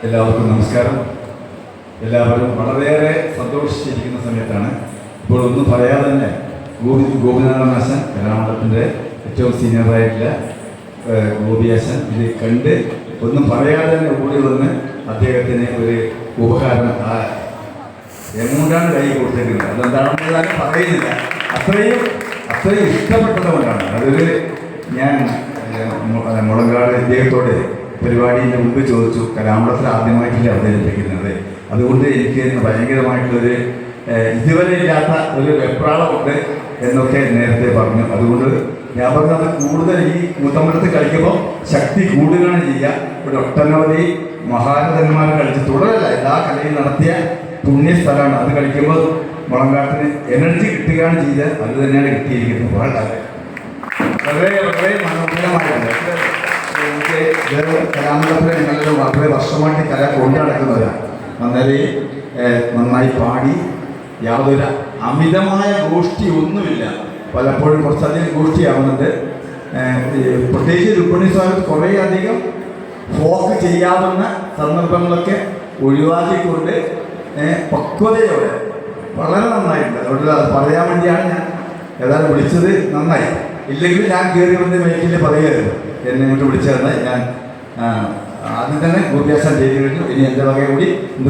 എല്ലാവർക്കും നമസ്കാരം. എല്ലാവരും വളരെയേറെ സന്തോഷിച്ചിരിക്കുന്ന സമയത്താണ്. ഇപ്പോൾ ഒന്നും പറയാതെ തന്നെ ഗോപിനാഥൻ ആശാൻ കലാമണ്ഡലത്തിൻ്റെ ഏറ്റവും സീനിയറായിട്ടുള്ള ഗോപിയാശാൻ ഇത് കണ്ട് ഒന്നും പറയാതെ തന്നെ ഓടി വന്ന് അദ്ദേഹത്തിന് ഒരു ഉപകാരം എമൗണ്ടാണ് കൈ കൊടുത്തേക്കുന്നത്. അതെന്താണെന്ന് ഞാൻ പറയുന്നില്ല. അത്രയും ഇഷ്ടപ്പെട്ടതുകൊണ്ടാണ്. അതൊരു ഞാൻ മുളങ്കാട് ഇദ്ദേഹത്തോട് പരിപാടിൻ്റെ മുമ്പ് ചോദിച്ചു, കലാമണ്ഡലത്തിൽ ആദ്യമായിട്ടില്ല അവതരിപ്പിക്കുന്നത്, അതുകൊണ്ട് എനിക്ക് ഭയങ്കരമായിട്ടുള്ളൊരു ഇതുവരെ ഇല്ലാത്ത ഒരു വെപ്രാളമുണ്ട് എന്നൊക്കെ നേരത്തെ പറഞ്ഞു. അതുകൊണ്ട് ഞാൻ പറഞ്ഞത് കൂടുതൽ ഈ കൂത്തമ്പലത്തിൽ കളിക്കുമ്പോൾ ശക്തി കൂടുകയാണ് ചെയ്യുക. ഇവിടെ ഒട്ടനവധി മഹാരഥന്മാർ കളിച്ച് തുടരല്ല എല്ലാ കലയും നടത്തിയ പുണ്യസ്ഥലമാണ്. അത് കളിക്കുമ്പോൾ മുളങ്കാട്ടിന് എനർജി കിട്ടുകയാണ് ചെയ്തത്. അത് തന്നെയാണ് കിട്ടിയിരിക്കുന്നത്. വളരെ വളരെ മനോഹരമായിട്ടുണ്ട്. എനിക്ക് കലാമണ്ഡലത്തിൽ ഞങ്ങൾ വളരെ വർഷമായിട്ട് കല കൊണ്ടു നടക്കുന്നവരാണ്. നന്നായി പാടി യാതൊരു അമിതമായ ഗോഷ്ഠി ഒന്നുമില്ല. പലപ്പോഴും കുറച്ചധികം ഗോഷ്ഠിയാവുന്നുണ്ട്. പ്രത്യേകിച്ച് രുക്മിണി സ്വാഗതം കുറേ അധികം ഫോക്ക് ചെയ്യാവുന്ന സന്ദർഭങ്ങളൊക്കെ ഒഴിവാക്കിക്കൊണ്ട് പക്വതയോടെ വളരെ നന്നായിട്ടുണ്ട്. അതുകൊണ്ട് അത് പറയാൻ വേണ്ടിയാണ് ഞാൻ ഏതായാലും വിളിച്ചത്. നന്നായി. ഇല്ലെങ്കിൽ ഞാൻ കയറി വന്ന് മൈക്കിൽ പറയുമായിരുന്നു എന്നെ ഇങ്ങോട്ട് വിളിച്ചതെന്ന്. ഞാൻ ആദ്യം തന്നെ ഗോപിയാശാൻ ചെയ്തു കഴിഞ്ഞു. ഇനി എൻ്റെ വക കൂടി